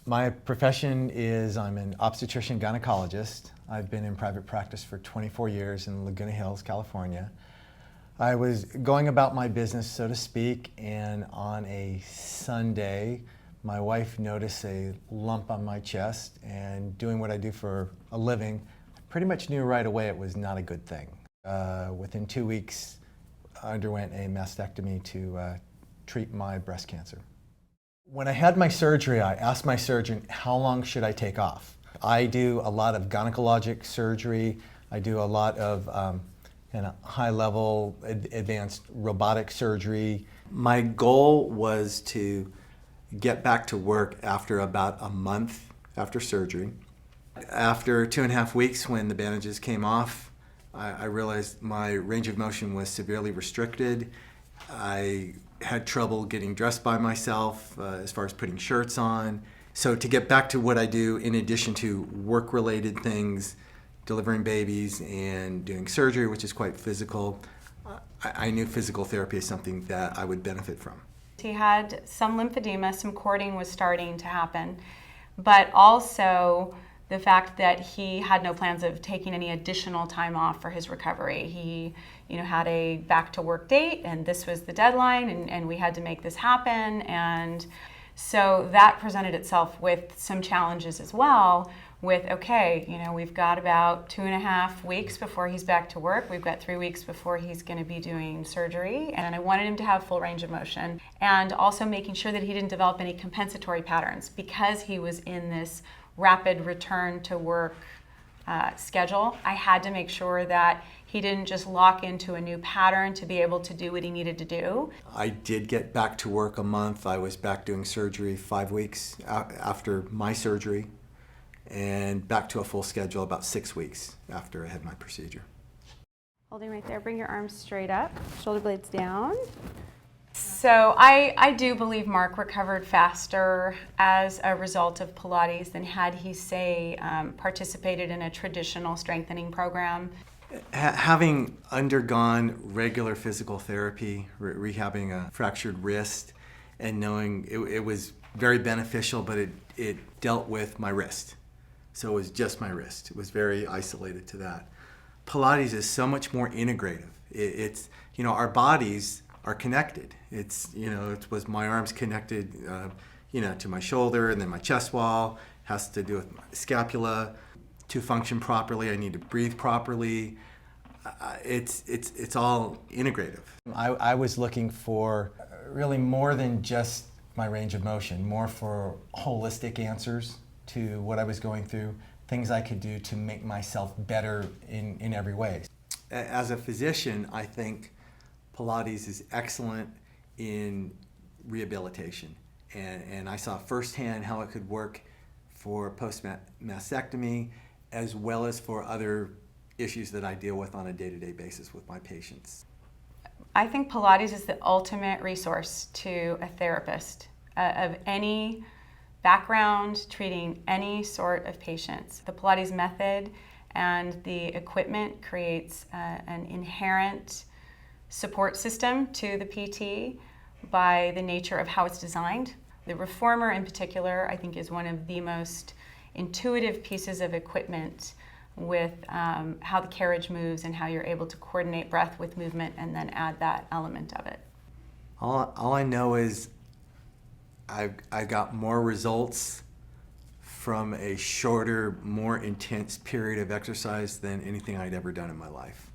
My profession is I'm an obstetrician gynecologist. I've been in private practice for 24 years in Laguna Hills, California. I was going about my business, so to speak, and on a Sunday, my wife noticed a lump on my chest, and doing what I do for a living, I pretty much knew right away it was not a good thing. Within 2 weeks, I underwent a mastectomy to treat my breast cancer. When I had my surgery, I asked my surgeon, how long should I take off? I do a lot of gynecologic surgery. I do a lot of high-level advanced robotic surgery. My goal was to get back to work after about a month after surgery. After 2.5 weeks, when the bandages came off, I realized my range of motion was severely restricted. I had trouble getting dressed by myself as far as putting shirts on. So to get back to what I do, in addition to work-related things, delivering babies and doing surgery, which is quite physical, I knew physical therapy is something that I would benefit from. He had some lymphedema, some cording was starting to happen, but also the fact that he had no plans of taking any additional time off for his recovery. He had a back to work date, and this was the deadline, and we had to make this happen. And so that presented itself with some challenges as well with, okay, we've got about 2.5 weeks before he's back to work. We've got 3 weeks before he's going to be doing surgery. And I wanted him to have full range of motion, and also making sure that he didn't develop any compensatory patterns because he was in this rapid return to work schedule. I had to make sure that he didn't just lock into a new pattern to be able to do what he needed to do. I did get back to work a month. I was back doing surgery 5 weeks after my surgery, and back to a full schedule about 6 weeks after I had my procedure. Holding right there, bring your arms straight up, shoulder blades down. So I do believe Marc recovered faster as a result of Pilates than had he, say, participated in a traditional strengthening program. Having undergone regular physical therapy, rehabbing a fractured wrist, and knowing it was very beneficial, but it dealt with my wrist. So it was just my wrist. It was very isolated to that. Pilates is so much more integrative. It's our bodies are connected. It was my arms connected, to my shoulder, and then my chest wall has to do with my scapula. To function properly, I need to breathe properly. It's all integrative. I was looking for really more than just my range of motion, more for holistic answers to what I was going through, things I could do to make myself better in every way. As a physician, I think Pilates is excellent in rehabilitation, and I saw firsthand how it could work for post-mastectomy as well as for other issues that I deal with on a day-to-day basis with my patients. I think Pilates is the ultimate resource to a therapist of any background, treating any sort of patients. The Pilates method and the equipment creates an inherent support system to the PT by the nature of how it's designed. The reformer in particular, I think, is one of the most intuitive pieces of equipment with how the carriage moves and how you're able to coordinate breath with movement and then add that element of it. All I know is I got more results from a shorter, more intense period of exercise than anything I'd ever done in my life.